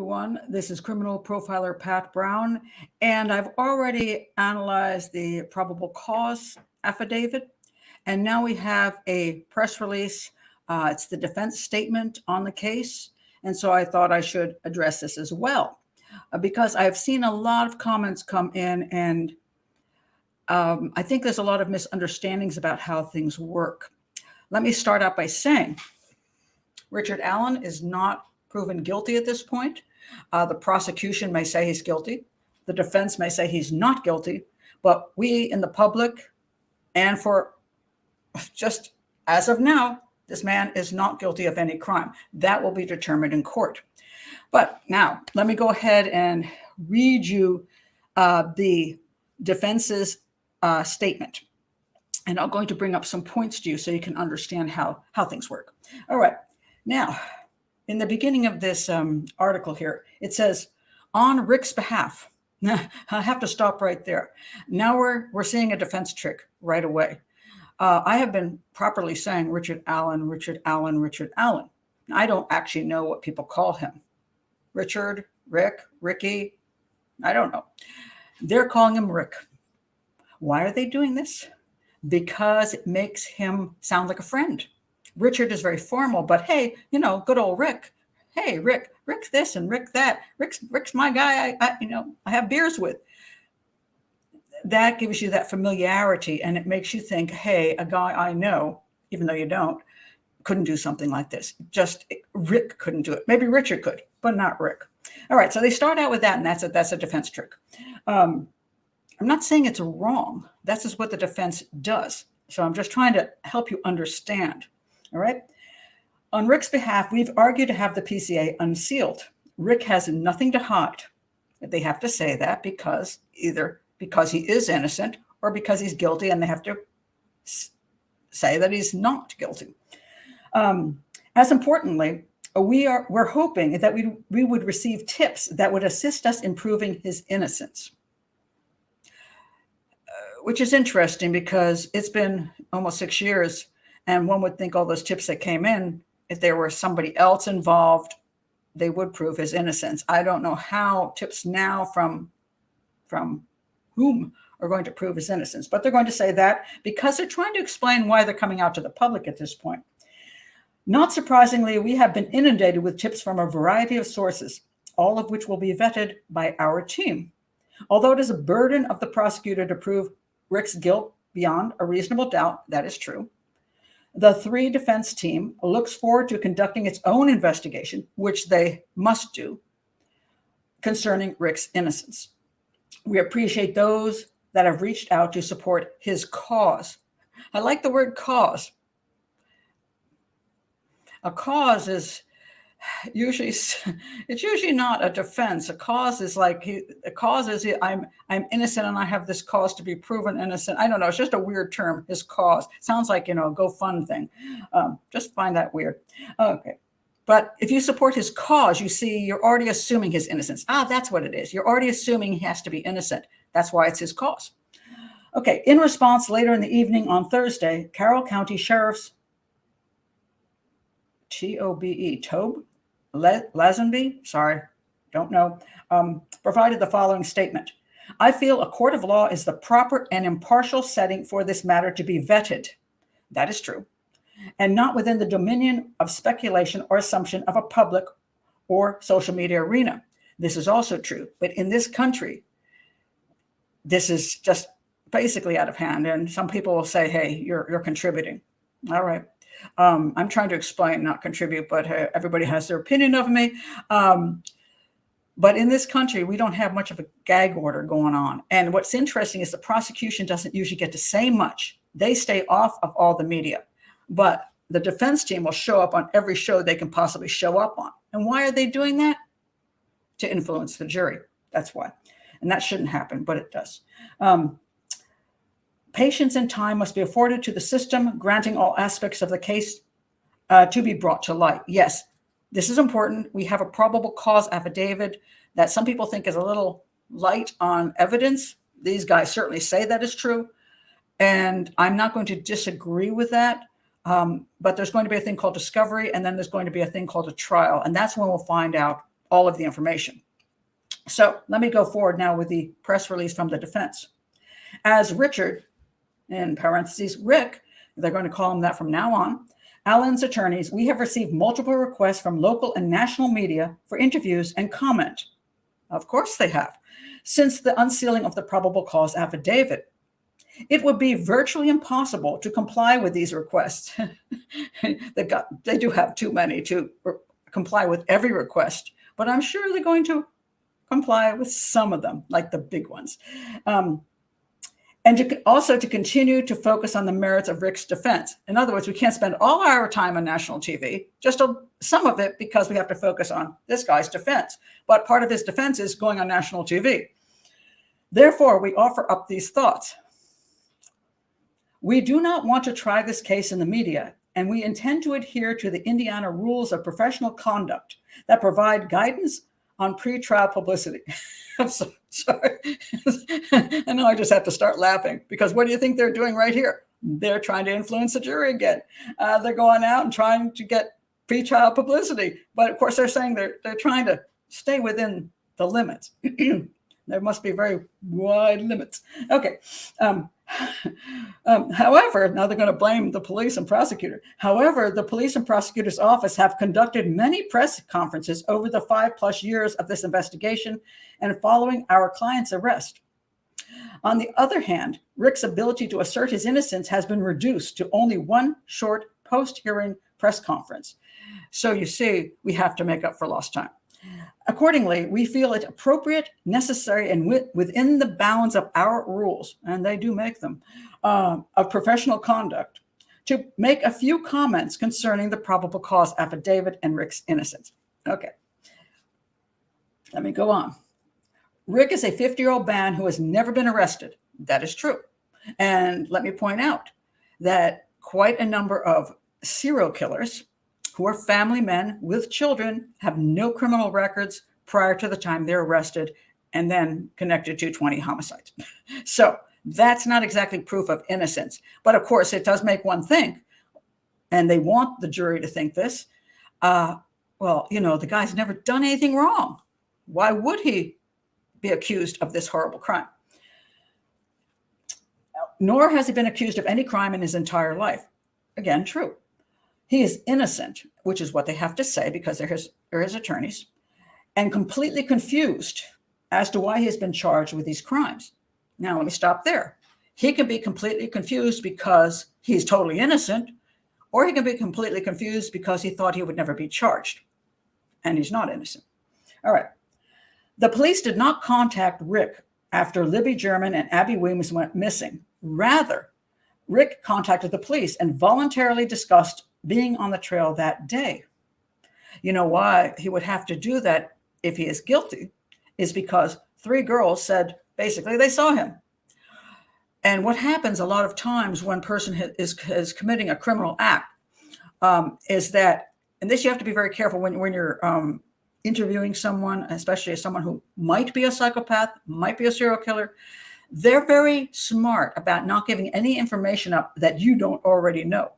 everyone. This is criminal profiler Pat Brown, and I've already analyzed the probable cause affidavit, and now we have a press release. It's the defense statement on the case, and so I thought I should address this as well, because I've seen a lot of comments come in, and I think there's a lot of misunderstandings about how things work. Let me start out by saying Richard Allen is not proven guilty at this point. The prosecution may say he's guilty. The defense may say he's not guilty. But we in the public, and for just as of now, this man is not guilty of any crime. That will be determined in court. But now, let me go ahead and read you the defense's statement. And I'm going to bring up some points to you so you can understand how things work. All right. Now, in the beginning of this article here, it says, on Rick's behalf. I have to stop right there. Now we're seeing a defense trick right away. I have been properly saying Richard Allen, Richard Allen, Richard Allen. I don't actually know what people call him. Richard, Rick, Ricky, I don't know. They're calling him Rick. Why are they doing this? Because it makes him sound like a friend. Richard is very formal, but hey, good old Rick. Hey, Rick's this and Rick that. Rick's my guy. I have beers with. That gives you that familiarity, and it makes you think, hey, a guy I know, even though you don't, couldn't do something like this. Just Rick couldn't do it. Maybe Richard could, but not Rick. All right, so they start out with that, and that's a defense trick. I'm not saying it's wrong. That's just what the defense does. So I'm just trying to help you understand. All right. On Rick's behalf, we've argued to have the PCA unsealed. Rick has nothing to hide. They have to say that either because he is innocent or because he's guilty, and they have to say that he's not guilty. As importantly, we're hoping that we would receive tips that would assist us in proving his innocence. Which is interesting because it's been almost 6 years, and one would think all those tips that came in, if there were somebody else involved, they would prove his innocence. I don't know how tips now from whom are going to prove his innocence, but they're going to say that because they're trying to explain why they're coming out to the public at this point. Not surprisingly, we have been inundated with tips from a variety of sources, all of which will be vetted by our team. Although it is a burden of the prosecutor to prove Rick's guilt beyond a reasonable doubt, that is true. The three defense team looks forward to conducting its own investigation, which they must do, concerning Rick's innocence. We appreciate those that have reached out to support his cause. I like the word cause. A cause is usually not a defense. A cause is I'm innocent and I have this cause to be proven innocent. I don't know. It's just a weird term. His cause sounds like go fun thing. Just find that weird. Okay, but if you support his cause, you see you're already assuming his innocence. That's what it is. You're already assuming he has to be innocent. That's why it's his cause. Okay. In response, later in the evening on Thursday, Carroll County Sheriff's Tobe Lazenby, sorry, don't know, provided the following statement. I feel a court of law is the proper and impartial setting for this matter to be vetted. That is true. And not within the dominion of speculation or assumption of a public or social media arena. This is also true. But in this country, this is just basically out of hand. And some people will say, hey, you're contributing. All right. I'm trying to explain, not contribute, but everybody has their opinion of me. But in this country, we don't have much of a gag order going on. And what's interesting is the prosecution doesn't usually get to say much. They stay off of all the media. But the defense team will show up on every show they can possibly show up on. And why are they doing that? To influence the jury. That's why. And that shouldn't happen, but it does. Patience and time must be afforded to the system, granting all aspects of the case to be brought to light. Yes, this is important. We have a probable cause affidavit that some people think is a little light on evidence. These guys certainly say that is true. And I'm not going to disagree with that. But there's going to be a thing called discovery, and then there's going to be a thing called a trial. And that's when we'll find out all of the information. So let me go forward now with the press release from the defense. As Richard, in parentheses, Rick, they're going to call him that from now on, Allen's attorneys, we have received multiple requests from local and national media for interviews and comment. Of course they have. Since the unsealing of the probable cause affidavit, it would be virtually impossible to comply with these requests. They do have too many to comply with every request, but I'm sure they're going to comply with some of them, like the big ones. And also to continue to focus on the merits of Rick's defense. In other words, we can't spend all our time on national TV, just some of it because we have to focus on this guy's defense. But part of his defense is going on national TV. Therefore, we offer up these thoughts. We do not want to try this case in the media, and we intend to adhere to the Indiana rules of professional conduct that provide guidance on pretrial publicity. I'm so sorry. And now I just have to start laughing because what do you think they're doing right here? They're trying to influence the jury again. They're going out and trying to get pretrial publicity. But of course, they're saying they're trying to stay within the limits. There must be very wide limits. Okay. However, now they're going to blame the police and prosecutor. However, the police and prosecutor's office have conducted many press conferences over the 5+ years of this investigation and following our client's arrest. On the other hand, Rick's ability to assert his innocence has been reduced to only one short post-hearing press conference. So you see, we have to make up for lost time. Accordingly, we feel it appropriate, necessary, and within the bounds of our rules, and they do make them, of professional conduct, to make a few comments concerning the probable cause affidavit and Rick's innocence. Okay, let me go on. Rick is a 50-year-old man who has never been arrested. That is true. And let me point out that quite a number of serial killers who are family men with children, have no criminal records prior to the time they're arrested, and then connected to 20 homicides. So that's not exactly proof of innocence. But of course, it does make one think, and they want the jury to think this, well, you know, the guy's never done anything wrong. Why would he be accused of this horrible crime? Nor has he been accused of any crime in his entire life. Again, true. He is innocent, which is what they have to say because they're his attorneys, and completely confused as to why he has been charged with these crimes. Now, let me stop there. He can be completely confused because he's totally innocent, or he can be completely confused because he thought he would never be charged, and he's not innocent. All right. The police did not contact Rick after Libby German and Abby Williams went missing. Rather, Rick contacted the police and voluntarily discussed being on the trail that day. You know why he would have to do that if he is guilty is because 3 girls said basically they saw him. And what happens a lot of times when a person is committing a criminal act is that, and this you have to be very careful when you're interviewing someone, especially someone who might be a psychopath, might be a serial killer. They're very smart about not giving any information up that you don't already know.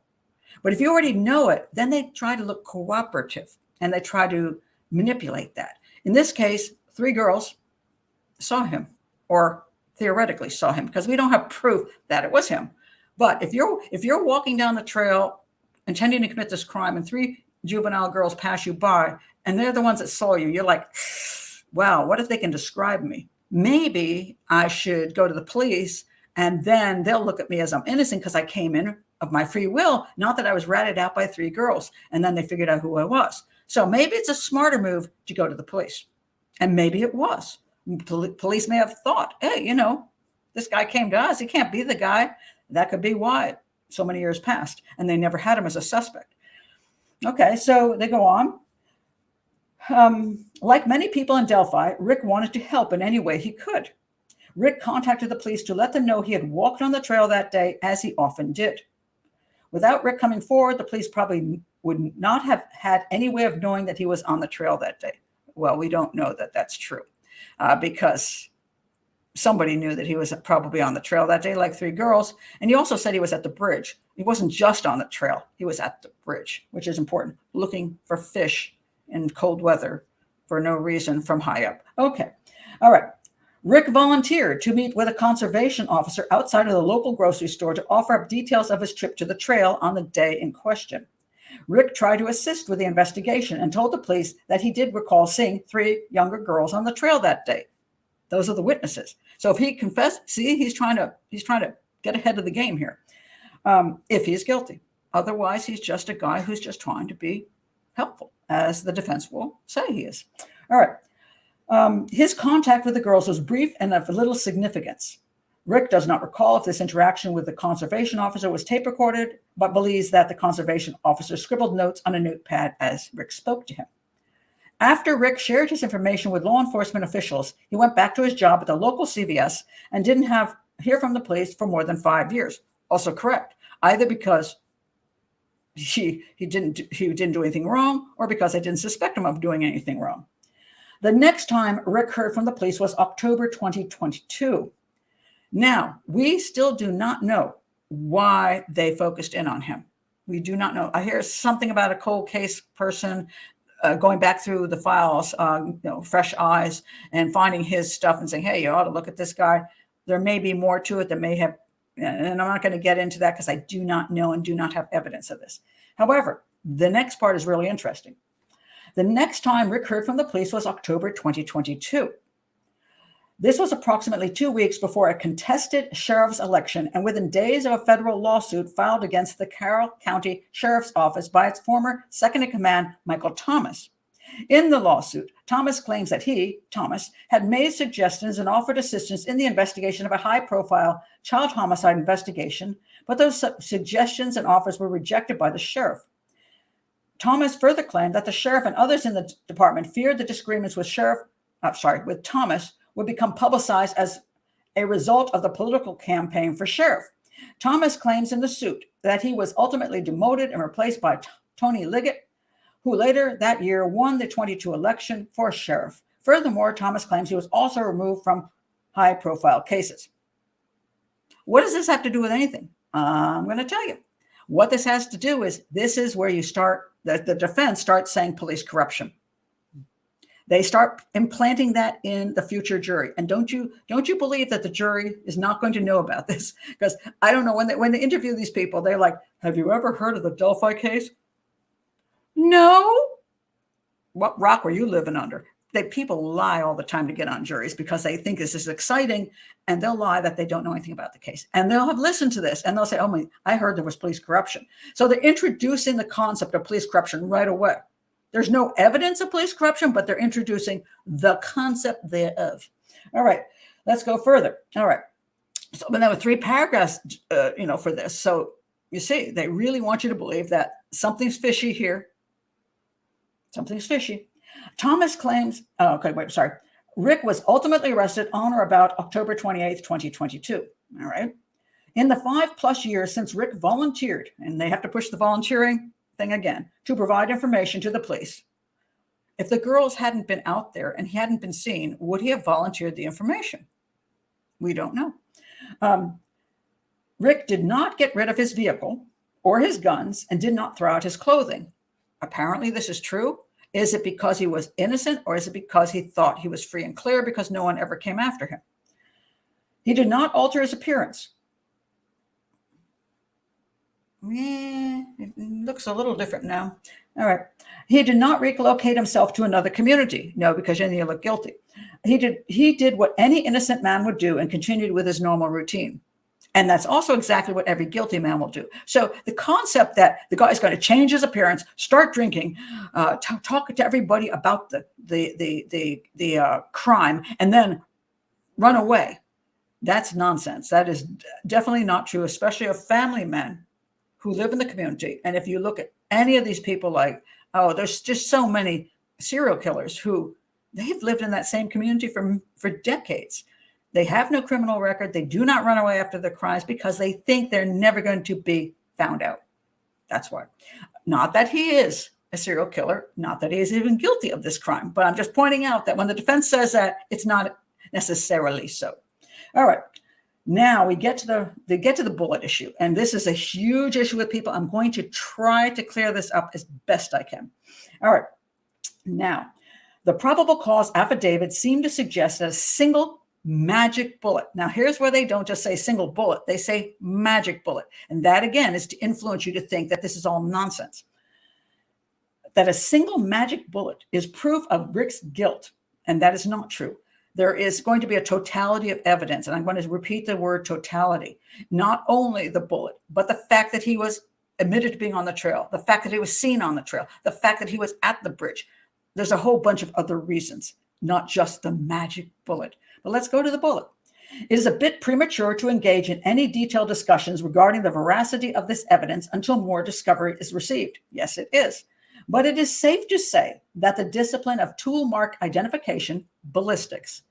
But if you already know it, then they try to look cooperative and they try to manipulate that. In this case, 3 girls saw him, or theoretically saw him, because we don't have proof that it was him. But if you're walking down the trail intending to commit this crime and 3 juvenile girls pass you by and they're the ones that saw you, you're like, wow, what if they can describe me? Maybe I should go to the police and then they'll look at me as I'm innocent because I came in of my free will, not that I was ratted out by 3 girls, and then they figured out who I was. So maybe it's a smarter move to go to the police. And maybe it was. Police may have thought, hey, you know, this guy came to us. He can't be the guy. That could be why so many years passed, and they never had him as a suspect. Okay, so they go on. Like many people in Delphi, Rick wanted to help in any way he could. Rick contacted the police to let them know he had walked on the trail that day, as he often did. Without Rick coming forward, the police probably would not have had any way of knowing that he was on the trail that day. Well, we don't know that that's true because somebody knew that he was probably on the trail that day, like 3 girls. And he also said he was at the bridge. He wasn't just on the trail. He was at the bridge, which is important, looking for fish in cold weather for no reason from high up. Okay. All right. Rick volunteered to meet with a conservation officer outside of the local grocery store to offer up details of his trip to the trail on the day in question. Rick tried to assist with the investigation and told the police that he did recall seeing 3 younger girls on the trail that day. Those are the witnesses. So if he confessed, see, he's trying to get ahead of the game here. If he's guilty. Otherwise, he's just a guy who's just trying to be helpful, as the defense will say he is. All right. His contact with the girls was brief and of little significance. Rick does not recall if this interaction with the conservation officer was tape recorded, but believes that the conservation officer scribbled notes on a notepad as Rick spoke to him. After Rick shared his information with law enforcement officials, he went back to his job at the local CVS and didn't hear from the police for more than 5 years. Also correct, either because he didn't do anything wrong or because they didn't suspect him of doing anything wrong. The next time Rick heard from the police was October 2022. Now, we still do not know why they focused in on him. We do not know. I hear something about a cold case person going back through the files, fresh eyes, and finding his stuff and saying, hey, you ought to look at this guy. There may be more to it that may have, and I'm not going to get into that because I do not know and do not have evidence of this. However, the next part is really interesting. The next time Rick heard from the police was October 2022. This was approximately 2 weeks before a contested sheriff's election and within days of a federal lawsuit filed against the Carroll County Sheriff's Office by its former second-in-command, Michael Thomas. In the lawsuit, Thomas claims that he, Thomas, had made suggestions and offered assistance in the investigation of a high-profile child homicide investigation, but those suggestions and offers were rejected by the sheriff. Thomas further claimed that the sheriff and others in the department feared the disagreements with Thomas would become publicized as a result of the political campaign for sheriff. Thomas claims in the suit that he was ultimately demoted and replaced by Tony Liggett, who later that year won the 22 election for sheriff. Furthermore, Thomas claims he was also removed from high-profile cases. What does this have to do with anything? I'm going to tell you. What this has to do is this is where you start, the defense starts saying police corruption. They start implanting that in the future jury. And don't you believe that the jury is not going to know about this? Because I don't know, when they interview these people, they're like, have you ever heard of the Delphi case? No. What rock were you living under? People lie all the time to get on juries because they think this is exciting, and they'll lie that they don't know anything about the case. And they'll have listened to this and they'll say, oh, I heard there was police corruption. So they're introducing the concept of police corruption right away. There's no evidence of police corruption, but they're introducing the concept thereof. All right, let's go further. All right. So, but there were 3 paragraphs, for this. So you see, they really want you to believe that something's fishy here. Something's fishy. Thomas claims, Rick was ultimately arrested on or about October 28th, 2022. All right. In the 5+ years since Rick volunteered, and they have to push the volunteering thing again, to provide information to the police. If the girls hadn't been out there and he hadn't been seen, would he have volunteered the information? We don't know. Rick did not get rid of his vehicle or his guns and did not throw out his clothing. Apparently this is true. Is it because he was innocent, or is it because he thought he was free and clear because no one ever came after him? He did not alter his appearance. It looks a little different now. All right. He did not relocate himself to another community. No, because then you look guilty. He did what any innocent man would do and continued with his normal routine. And that's also exactly what every guilty man will do. So the concept that the guy is going to change his appearance, start drinking, talk to everybody about the crime, and then run away, that's nonsense. That is definitely not true, especially of family men who live in the community. And if you look at any of these people, there's just so many serial killers who they've lived in that same community for decades. They have no criminal record. They do not run away after their crimes because they think they're never going to be found out. That's why. Not that he is a serial killer, not that he is even guilty of this crime, but I'm just pointing out that when the defense says that, it's not necessarily so. All right. Now we get to the bullet issue, and this is a huge issue with people. I'm going to try to clear this up as best I can. All right. Now, The probable cause affidavit seemed to suggest that a single magic bullet. Now, here's where they don't just say single bullet, they say magic bullet. And that, again, is to influence you to think that this is all nonsense. That a single magic bullet is proof of Rick's guilt. And that is not true. There is going to be a totality of evidence. And I'm going to repeat the word totality. Not only the bullet, but the fact that he was admitted to being on the trail, the fact that he was seen on the trail, the fact that he was at the bridge. There's a whole bunch of other reasons, not just the magic bullet. But let's go to the bullet. It is a bit premature to engage in any detailed discussions regarding the veracity of this evidence until more discovery is received. Yes, it is. But it is safe to say that the discipline of tool mark identification, ballistics,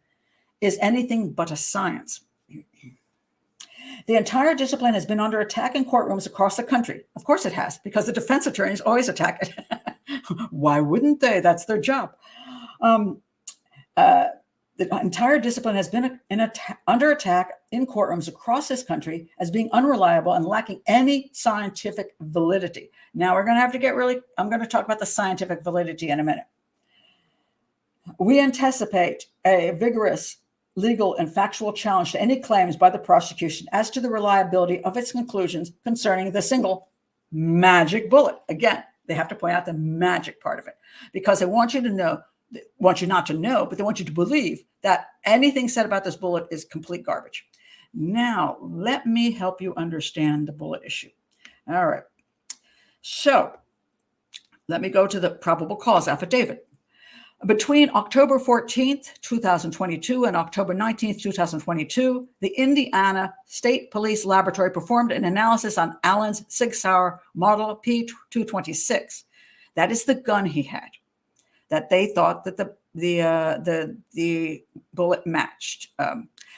is anything but a science. The entire discipline has been under attack in courtrooms across the country. Of course it has, because the defense attorneys always attack it. Why wouldn't they? That's their job. The entire discipline has been under attack in courtrooms across this country as being unreliable and lacking any scientific validity. Now we're going to have to I'm going to talk about the scientific validity in a minute. We anticipate a vigorous legal and factual challenge to any claims by the prosecution as to the reliability of its conclusions concerning the single magic bullet. Again, they have to point out the magic part of it because they want you not to know, but they want you to believe that anything said about this bullet is complete garbage. Now, let me help you understand the bullet issue. All right. So let me go to the probable cause affidavit. Between October 14th, 2022 and October 19th, 2022, the Indiana State Police Laboratory performed an analysis on Allen's Sig Sauer model P226. That is the gun he had that they thought that the bullet matched.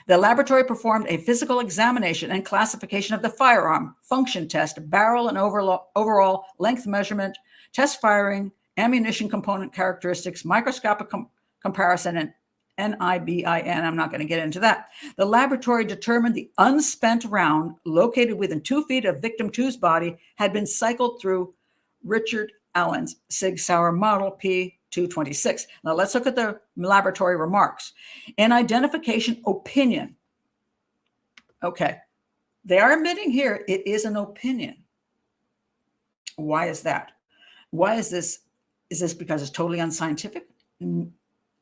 The laboratory performed a physical examination and classification of the firearm, function test, barrel and overall length measurement, test firing, ammunition component characteristics, microscopic comparison, and NIBIN. I'm not going to get into that. The laboratory determined the unspent round located within 2 feet of victim 2's body had been cycled through Richard Allen's Sig Sauer model P226. Now let's look at the laboratory remarks. An identification opinion. Okay. They are admitting here it is an opinion. Why is that? Why is this? Is this because it's totally unscientific?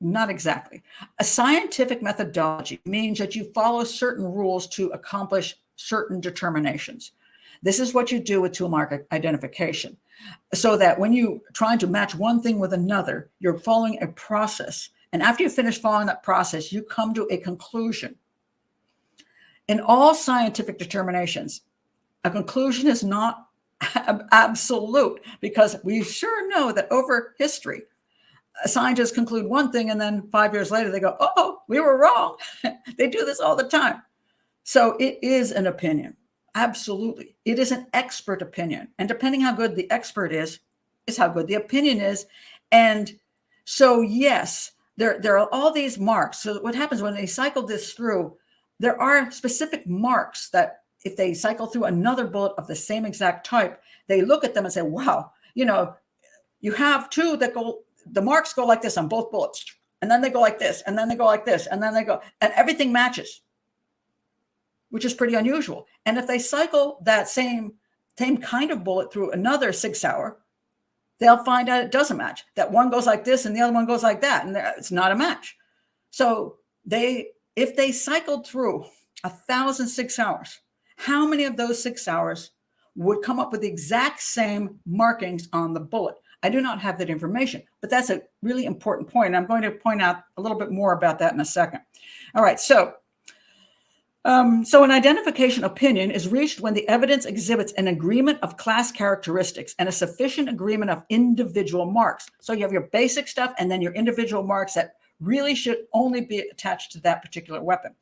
Not exactly. A scientific methodology means that you follow certain rules to accomplish certain determinations. This is what you do with tool mark identification. So that when you're trying to match one thing with another, you're following a process. And after you finish following that process, you come to a conclusion. In all scientific determinations, a conclusion is not absolute, because we sure know that over history, scientists conclude one thing and then 5 years later they go, oh, we were wrong. They do this all the time. So it is an opinion. Absolutely. It is an expert opinion. And depending how good the expert is how good the opinion is. And so, yes, there are all these marks. So what happens when they cycle this through, there are specific marks that if they cycle through another bullet of the same exact type, they look at them and say, wow, you have two that go, the marks go like this on both bullets. And then they go like this, and then they go like this, and then they go, and everything matches, which is pretty unusual. And if they cycle that same kind of bullet through another Sig Sauer, they'll find out it doesn't match. That one goes like this and the other one goes like that, and it's not a match. So if they cycled through 1,000 Sig Sauers, how many of those 6 hours would come up with the exact same markings on the bullet? I do not have that information, but that's a really important point. I'm going to point out a little bit more about that in a second. All right, so an identification opinion is reached when the evidence exhibits an agreement of class characteristics and a sufficient agreement of individual marks. So you have your basic stuff and then your individual marks that really should only be attached to that particular weapon.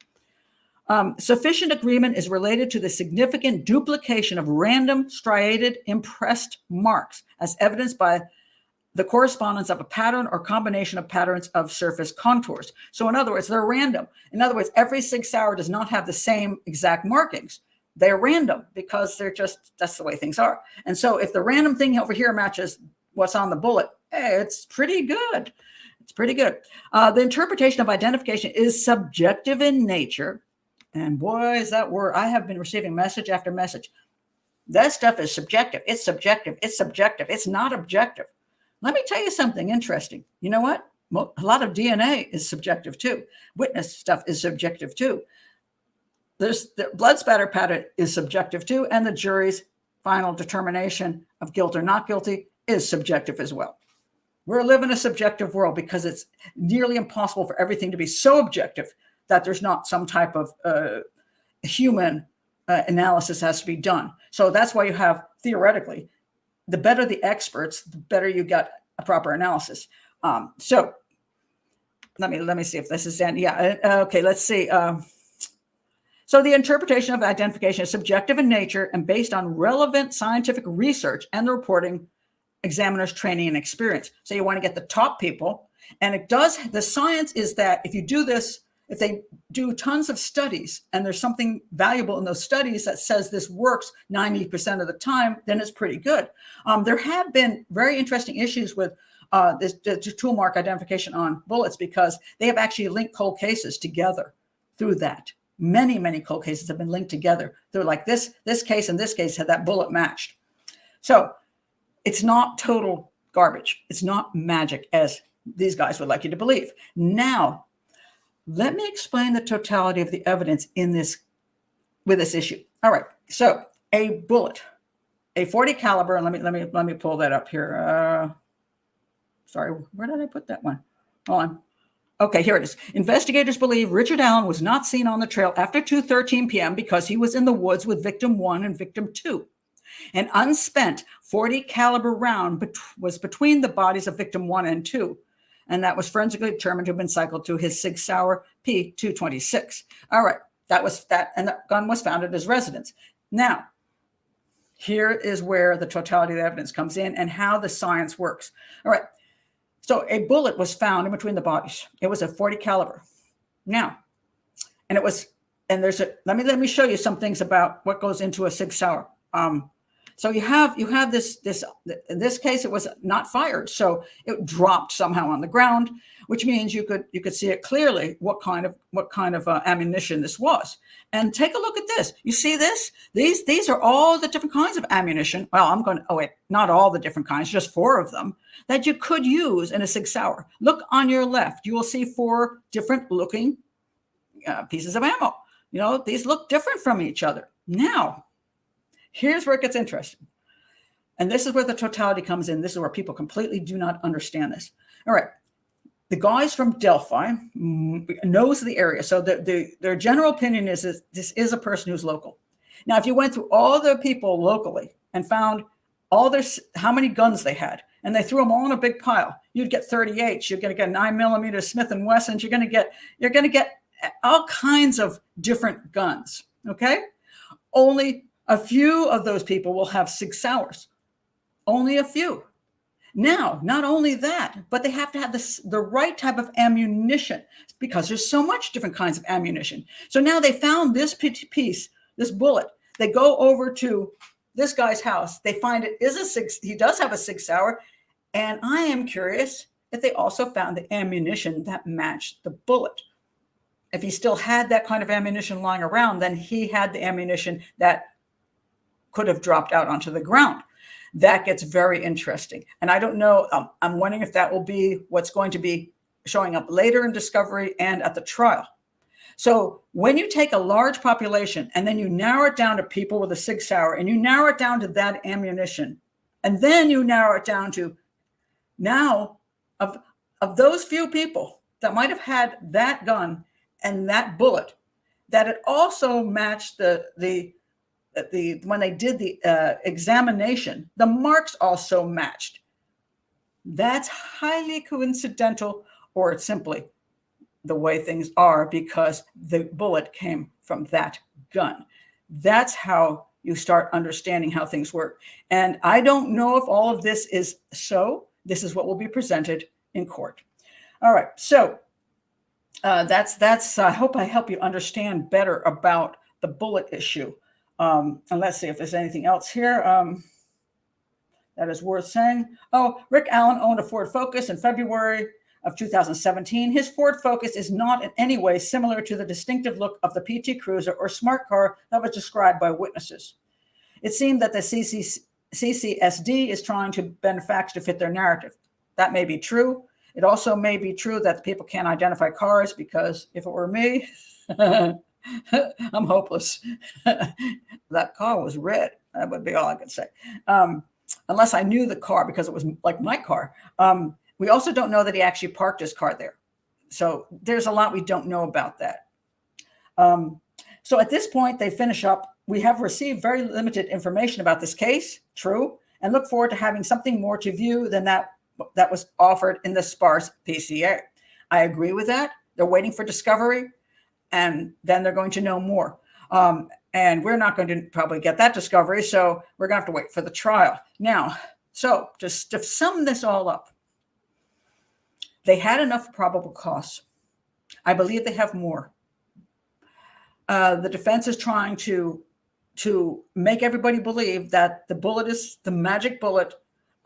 Sufficient agreement is related to the significant duplication of random striated impressed marks as evidenced by the correspondence of a pattern or combination of patterns of surface contours. So in other words, they're random. In other words, every Sig Sauer does not have the same exact markings. They're random because that's the way things are. And so if the random thing over here matches what's on the bullet, It's pretty good. It's pretty good. The interpretation of identification is subjective in nature. And boy, is that word. I have been receiving message after message. That stuff is subjective. It's subjective. It's subjective. It's not objective. Let me tell you something interesting. You know what? A lot of DNA is subjective too. Witness stuff is subjective too. There's the blood spatter pattern is subjective too, and the jury's final determination of guilt or not guilty is subjective as well. We're living a subjective world because it's nearly impossible for everything to be so objective that there's not some type of human analysis has to be done. So that's why you have, theoretically, the better the experts, the better you get a proper analysis. So let me see if this is in. Yeah. Okay. Let's see. So the interpretation of identification is subjective in nature and based on relevant scientific research and the reporting examiner's training and experience. So you want to get the top people. And it does, the science is that if you do this, if they do tons of studies and there's something valuable in those studies that says this works 90% of the time, then it's pretty good. There have been very interesting issues with this tool mark identification on bullets because they have actually linked cold cases together through that. Many cold cases have been linked together. They're like this case and this case had that bullet matched. So it's not total garbage. It's not magic as these guys would like you to believe. Now, let me explain the totality of the evidence in this with this issue. All right. So a bullet, a .40 caliber, and let me pull that up here. Sorry, where did I put that one? Hold on. Okay, here it is. Investigators believe Richard Allen was not seen on the trail after 2:13 p.m. because he was in the woods with victim 1 and victim 2. An unspent .40 caliber round was between the bodies of victim 1 and 2, and that was forensically determined to have been cycled to his Sig Sauer P226. All right, that was that, and the gun was found at his residence. Now, here is where the totality of the evidence comes in and how the science works. All right. So a bullet was found in between the bodies. It was a .40 caliber. Now, and it was, and there's a, let me show you some things about what goes into a Sig Sauer. So you have this, in this case, it was not fired. So it dropped somehow on the ground, which means you could see it clearly what kind of ammunition this was. And take a look at this. You see this? These are all the different kinds of ammunition. Well, not all the different kinds, just 4 of them that you could use in a Sig Sauer. Look on your left. You will see 4 different looking pieces of ammo. You know, these look different from each other. Now, here's where it gets interesting. And this is where the totality comes in. This is where people completely do not understand this. All right. The guys from Delphi knows the area. So their general opinion is that this is a person who's local. Now, if you went through all the people locally and found how many guns they had, and they threw them all in a big pile, you'd get 38s. You're going to get 9mm Smith & Wessons. You're going to get all kinds of different guns. Okay. Only a few of those people will have Sig Sauers. Only a few. Now, not only that, but they have to have the right type of ammunition because there's so much different kinds of ammunition. So now they found this piece, this bullet. They go over to this guy's house. They find he does have a Sig Sauer. And I am curious if they also found the ammunition that matched the bullet. If he still had that kind of ammunition lying around, then he had the ammunition that could have dropped out onto the ground. That gets very interesting. And I don't know, I'm wondering if that will be what's going to be showing up later in discovery and at the trial. So when you take a large population and then you narrow it down to people with a Sig Sauer and you narrow it down to that ammunition, and then you narrow it down to now of those few people that might have had that gun and that bullet, that it also matched when they did the examination, the marks also matched. That's highly coincidental, or it's simply the way things are because the bullet came from that gun. That's how you start understanding how things work. And I don't know if all of this is so. This is what will be presented in court. All right. So that's. I hope I help you understand better about the bullet issue. And let's see if there's anything else here that is worth saying. Oh, Rick Allen owned a Ford Focus in February of 2017. His Ford Focus is not in any way similar to the distinctive look of the PT Cruiser or smart car that was described by witnesses. It seemed that the CCSD is trying to bend facts to fit their narrative. That may be true. It also may be true that people can't identify cars, because if it were me, I'm hopeless. That car was red. That would be all I could say. Unless I knew the car, because it was like my car. We also don't know that he actually parked his car there. So there's a lot we don't know about that. So at this point, they finish up. We have received very limited information about this case, true, and look forward to having something more to view than that was offered in the sparse PCA. I agree with that. They're waiting for discovery, and then they're going to know more. And we're not going to probably get that discovery, so we're going to have to wait for the trial. Now, so just to sum this all up, they had enough probable cause. I believe they have more. The defense is trying to make everybody believe that the bullet is the magic bullet,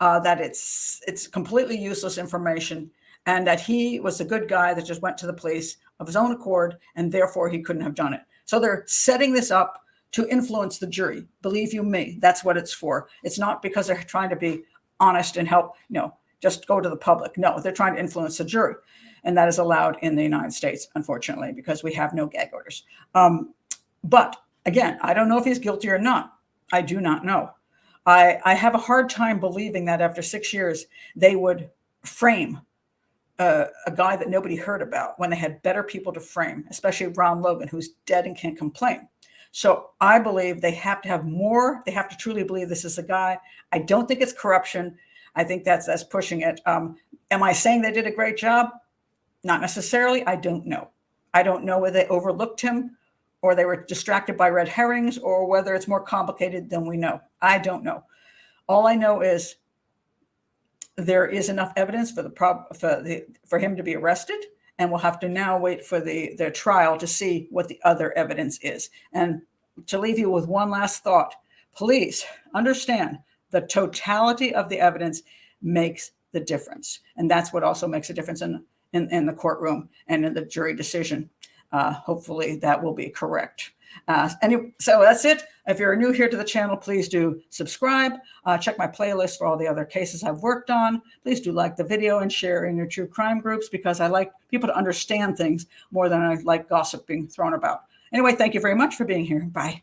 that it's completely useless information, and that he was a good guy that just went to the police of his own accord, and therefore he couldn't have done it. So they're setting this up to influence the jury. Believe you me, that's what it's for. It's not because they're trying to be honest and help, just go to the public. No, they're trying to influence the jury. And that is allowed in the United States, unfortunately, because we have no gag orders. But again, I don't know if he's guilty or not. I do not know. I have a hard time believing that after 6 years, they would frame a guy that nobody heard about when they had better people to frame, especially Ron Logan, who's dead and can't complain. So I believe they have to have more. They have to truly believe this is the guy. I don't think it's corruption. I think that's pushing it. Am I saying they did a great job? Not necessarily. I don't know. I don't know whether they overlooked him or they were distracted by red herrings, or whether it's more complicated than we know. I don't know. All I know is there is enough evidence for him to be arrested, and we'll have to now wait for the trial to see what the other evidence is. And to leave you with one last thought, please understand the totality of the evidence makes the difference. And that's what also makes a difference in the courtroom and in the jury decision. Hopefully that will be correct. So that's it. If you're new here to the channel, please do subscribe. Check my playlist for all the other cases I've worked on. Please do like the video and share in your true crime groups, because I like people to understand things more than I like gossip being thrown about. Anyway, thank you very much for being here. Bye.